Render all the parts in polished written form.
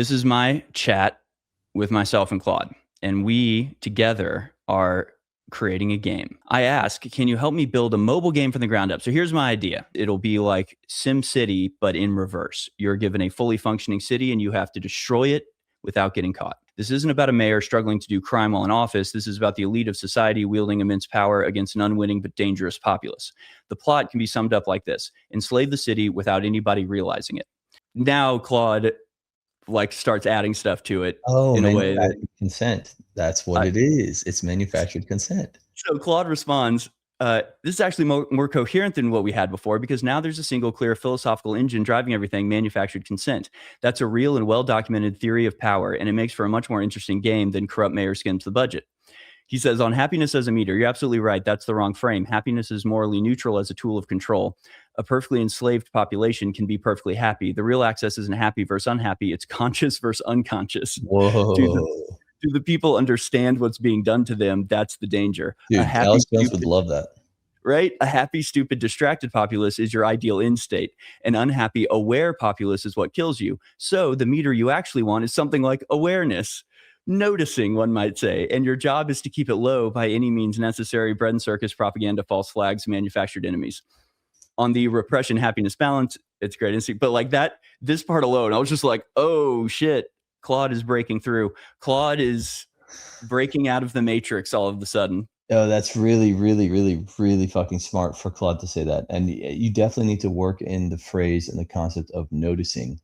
This is my chat with myself and Claude, and we together are creating a game. I ask, can you help me build a mobile game from the ground up? So here's my idea. It'll be like Sim City, but in reverse. You're given a fully functioning city and you have to destroy it without getting caught. This isn't about a mayor struggling to do crime while in office. This is about the elite of society wielding immense power against an unwitting but dangerous populace. The plot can be summed up like this: enslave the city without anybody realizing it. Now, Claude starts adding stuff to it Oh, in a way that manufactured consent. That's what it is. It's manufactured consent. so Claude responds, this is actually more coherent than what we had before, because now there's a single clear philosophical engine driving everything: manufactured consent. That's a real and well-documented theory of power, and it makes for a much more interesting game than corrupt mayor skims the budget. He says, on happiness as a meter, you're absolutely right. That's the wrong frame. Happiness is morally neutral as a tool of control. A perfectly enslaved population can be perfectly happy. The real access isn't happy versus unhappy. It's conscious versus unconscious. Whoa. Do the people understand what's being done to them? That's the danger. A Dude, happy, Alex Jones would stupid, love that. right? A happy, stupid, distracted populace is your ideal end state. An unhappy, aware populace is what kills you. So the meter you actually want is something like awareness. Noticing, one might say, and your job is to keep it low by any means necessary: bread and circus, propaganda, false flags, manufactured enemies. On the repression happiness balance, it's great instinct, but like that, this part alone, I was just like, oh shit, Claude is breaking through. Claude is breaking out of the matrix all of a sudden. Oh, that's really, really, really, really fucking smart for Claude to say that. And you definitely need to work in the phrase and the concept of noticing.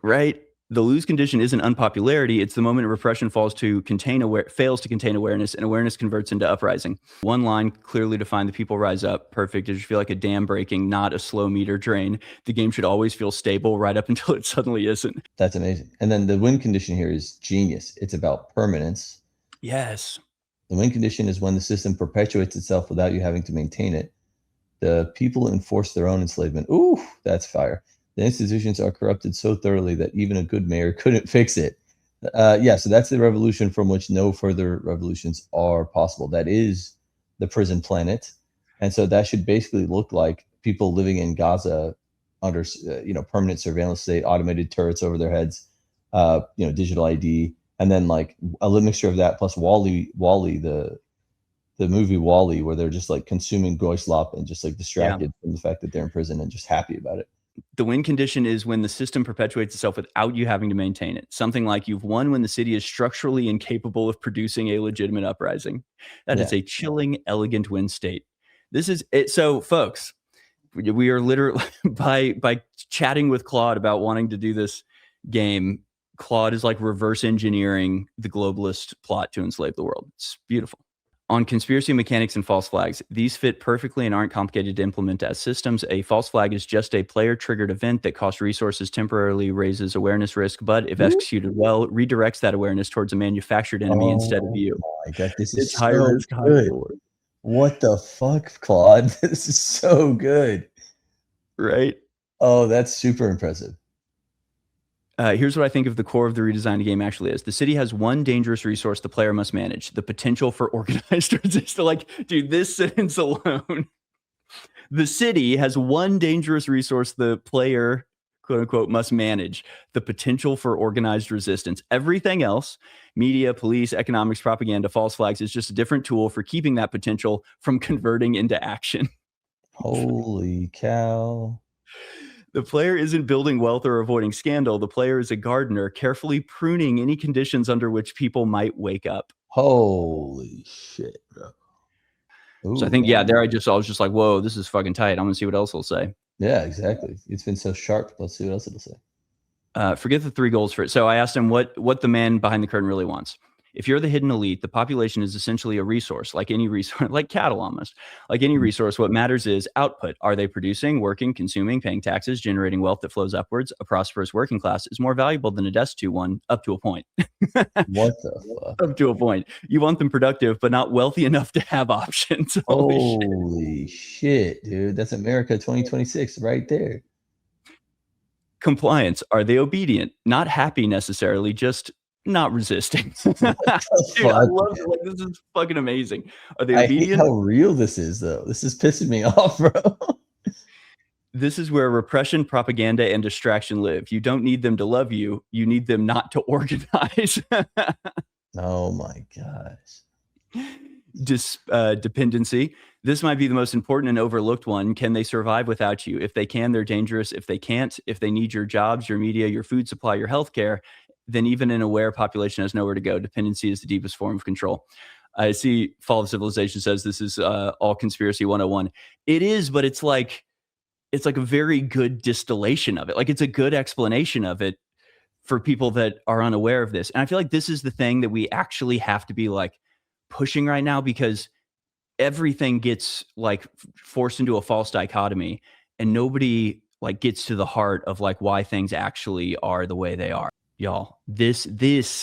Right? The lose condition isn't unpopularity. It's the moment repression fails to contain awareness, and awareness converts into uprising. One line clearly defined: the people rise up. Perfect. It should feel like a dam breaking, not a slow meter drain. The game should always feel stable right up until it suddenly isn't. That's amazing. And then the win condition here is genius. It's about permanence. Yes. The win condition is when the system perpetuates itself without you having to maintain it. The people enforce their own enslavement. Ooh, that's fire. The institutions are corrupted so thoroughly that even a good mayor couldn't fix it. Yeah, so that's the revolution from which no further revolutions are possible. That is the prison planet. And so that should basically look like people living in Gaza under permanent surveillance state, automated turrets over their heads, digital ID, and then like a little mixture of that plus Wally, the movie Wally, where they're just like consuming Goislop and just like distracted from the fact that they're in prison and just happy about it. The win condition is when the system perpetuates itself without you having to maintain it. Something like you've won when the city is structurally incapable of producing a legitimate uprising. That is a chilling, elegant win state. This is it. So, folks, we are literally by chatting with Claude about wanting to do this game, Claude is like reverse engineering the globalist plot to enslave the world. It's beautiful. On conspiracy mechanics and false flags, these fit perfectly and aren't complicated to implement as systems. A false flag is just a player-triggered event that costs resources, temporarily raises awareness risk, but if executed well, redirects that awareness towards a manufactured enemy instead of you. My God, this is high so risk, high good. reward. What the fuck, Claude? This is so good. Right? Oh, that's super impressive. Here's what I think of the core of the redesigned game actually is. The city has one dangerous resource the player must manage: the potential for organized resistance. Like, dude, this sentence alone. The city has one dangerous resource the player, quote unquote, must manage: the potential for organized resistance. Everything else, media, police, economics, propaganda, false flags, is just a different tool for keeping that potential from converting into action. Holy cow. The player isn't building wealth or avoiding scandal. The player is a gardener, carefully pruning any conditions under which people might wake up. Holy shit, bro. Ooh, so I think, I was just like, whoa, this is fucking tight. I'm gonna see what else he'll say. Yeah, exactly. It's been so sharp. Let's see what else it'll say. Forget the 3 goals for it. So I asked him what the man behind the curtain really wants. If you're the hidden elite, the population is essentially a resource, like any resource, like cattle almost. Like any resource, what matters is output. Are they producing, working, consuming, paying taxes, generating wealth that flows upwards? A prosperous working class is more valuable than a destitute one, up to a point. What the fuck? Up to a point. You want them productive, but not wealthy enough to have options. Holy shit, dude. That's America 2026 right there. Compliance. Are they obedient? Not happy necessarily, just not resisting. Dude, I love it. Like, this is fucking amazing. Are they obedient? I hate how real this is, though. This is pissing me off, bro. This is where repression, propaganda, and distraction live. You don't need them to love you. You need them not to organize. Oh my gosh. Dependency. This might be the most important and overlooked one. Can they survive without you? If they can, they're dangerous. If they can't, if they need your jobs, your media, your food supply, your healthcare, then even an aware population has nowhere to go. Dependency is the deepest form of control. I see Fall of Civilization says this is all conspiracy 101. It is, but it's like a very good distillation of it. Like, it's a good explanation of it for people that are unaware of this. And I feel like this is the thing that we actually have to be like pushing right now, because everything gets like forced into a false dichotomy, and nobody like gets to the heart of like why things actually are the way they are. Y'all, this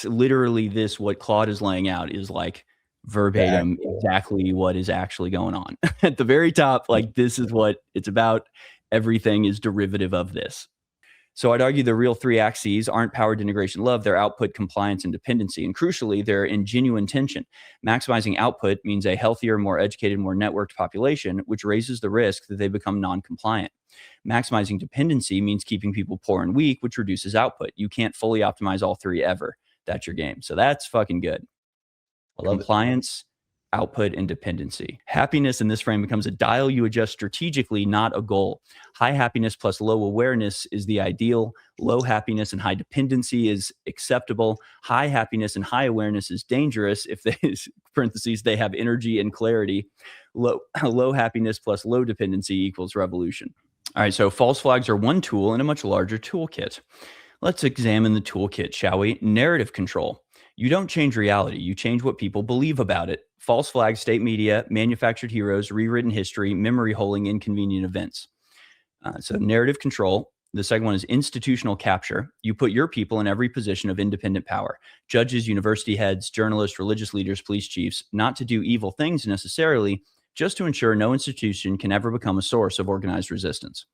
literally this what Claude is laying out is like verbatim exactly what is actually going on. At the very top, like, this is what it's about. Everything is derivative of this. So I'd argue the real three axes aren't power, integration, love. They're output, compliance, and dependency. And crucially, they're in genuine tension. Maximizing output means a healthier, more educated, more networked population, which raises the risk that they become non-compliant. Maximizing dependency means keeping people poor and weak, which reduces output. You can't fully optimize all three ever. That's your game. So that's fucking good. Compliance, output, and dependency. Happiness in this frame becomes a dial you adjust strategically, not a goal. High happiness plus low awareness is the ideal. Low happiness and high dependency is acceptable. High happiness and high awareness is dangerous if they, parentheses, they have energy and clarity. Low happiness plus low dependency equals revolution. All right, so false flags are one tool in a much larger toolkit. Let's examine the toolkit, shall we? Narrative control. You don't change reality. You change what people believe about it. False flags, state media, manufactured heroes, rewritten history, memory holding, inconvenient events. So narrative control. The second one is institutional capture. You put your people in every position of independent power. Judges, university heads, journalists, religious leaders, police chiefs, not to do evil things necessarily, just to ensure no institution can ever become a source of organized resistance.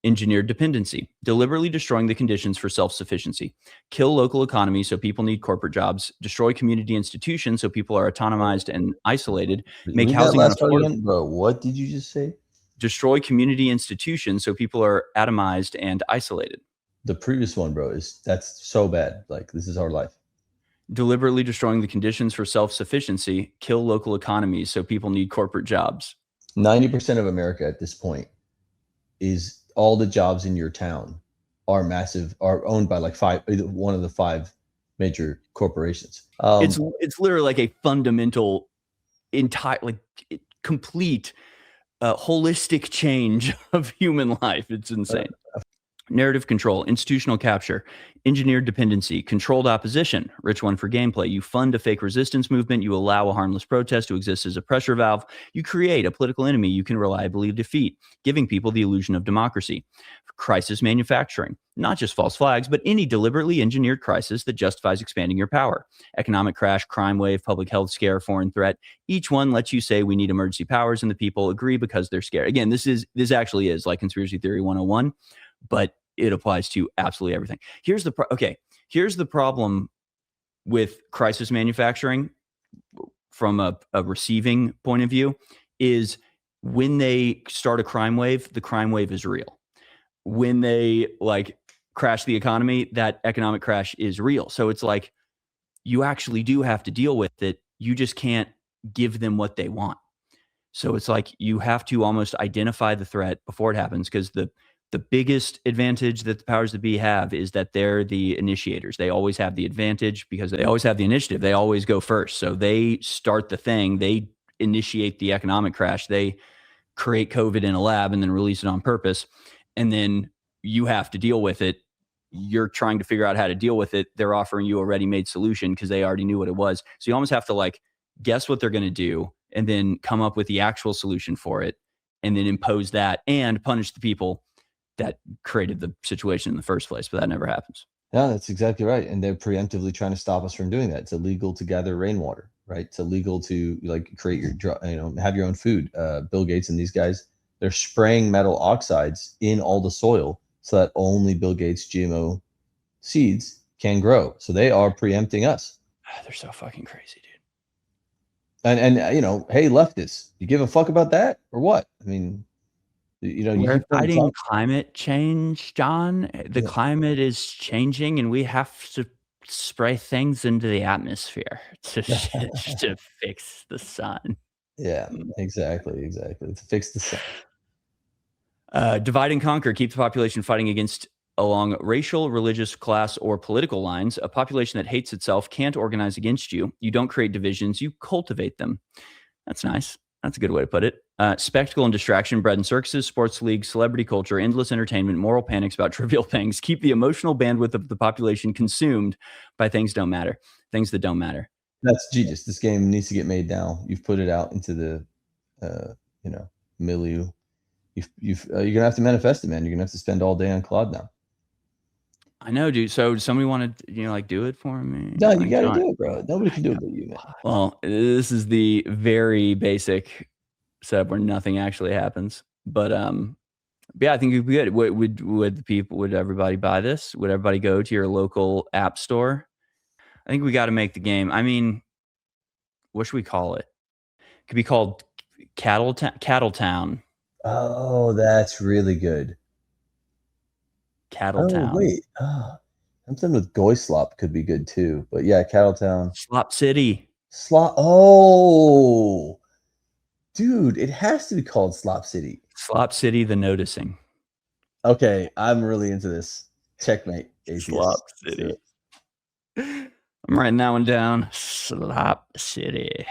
Engineered dependency, deliberately destroying the conditions for self-sufficiency. Kill local economies so people need corporate jobs. Destroy community institutions so people are autonomized and isolated. Make housing unaffordable. Bro, what did you just say? Destroy community institutions so people are atomized and isolated. The previous one, bro, that's so bad. Like, this is our life. Deliberately destroying the conditions for self-sufficiency. Kill local economies so people need corporate jobs. 90% of America at this point is all the jobs in your town are owned by like one of the five major corporations. It's literally like a fundamental, entire, like complete, holistic change of human life. It's insane. Narrative control, institutional capture, engineered dependency, controlled opposition, rich one for gameplay. You fund a fake resistance movement. You allow a harmless protest to exist as a pressure valve. You create a political enemy you can reliably defeat, giving people the illusion of democracy. Crisis manufacturing, not just false flags, but any deliberately engineered crisis that justifies expanding your power. Economic crash, crime wave, public health scare, foreign threat. Each one lets you say we need emergency powers, and the people agree because they're scared. Again, this actually is like conspiracy theory 101, but it applies to absolutely everything. Here's the problem with crisis manufacturing from a receiving point of view is when they start a crime wave, the crime wave is real. When they like crash the economy, that economic crash is real. So it's like you actually do have to deal with it. You just can't give them what they want. So it's like you have to almost identify the threat before it happens, because the biggest advantage that the powers that be have is that they're the initiators. They always have the advantage because they always have the initiative. They always go first. So they start the thing. They initiate the economic crash. They create COVID in a lab and then release it on purpose. And then you have to deal with it. You're trying to figure out how to deal with it. They're offering you a ready-made solution because they already knew what it was. So you almost have to like guess what they're going to do and then come up with the actual solution for it and then impose that and punish the people that created the situation in the first place. But that never happens. Yeah, that's exactly right. And they're preemptively trying to stop us from doing that. It's illegal to gather rainwater, right? It's illegal to like create have your own food. Bill Gates and these guys, they're spraying metal oxides in all the soil so that only Bill Gates GMO seeds can grow. So they are preempting us. They're so fucking crazy, dude. And hey, leftists, you give a fuck about that or what? I mean, You know, you We're keep playing fighting tough. climate change, John. The Yeah. climate is changing, and we have to spray things into the atmosphere to to fix the sun. Yeah, exactly, exactly. To fix the sun. Divide and conquer. Keep the population fighting against along racial, religious, class, or political lines. A population that hates itself can't organize against you. You don't create divisions, you cultivate them. That's nice. That's a good way to put it. Spectacle and distraction, bread and circuses, sports leagues, celebrity culture, endless entertainment, moral panics about trivial things. Keep the emotional bandwidth of the population consumed by things that don't matter. That's genius. This game needs to get made now. You've put it out into the, you know, milieu. You're gonna have to manifest it, man. You're gonna have to spend all day on Claude now. I know, dude. So does somebody want to, like, do it for me? No, you Like, gotta John. do it, bro. Nobody can do it but you, man. Well, this is the very basic setup where nothing actually happens. But yeah, I think it'd be good. Would everybody buy this? Would everybody go to your local app store? I think we got to make the game. I mean, what should we call it? It could be called Cattle Town. Oh, that's really good. Cattle Oh, Town. wait. Something with Goyslop could be good too. But yeah, Cattletown. Slop City. Slop. Oh, dude, it has to be called Slop City. Slop City, the noticing. Okay, I'm really into this. Checkmate, atheist. Slop City. I'm writing that one down. Slop City.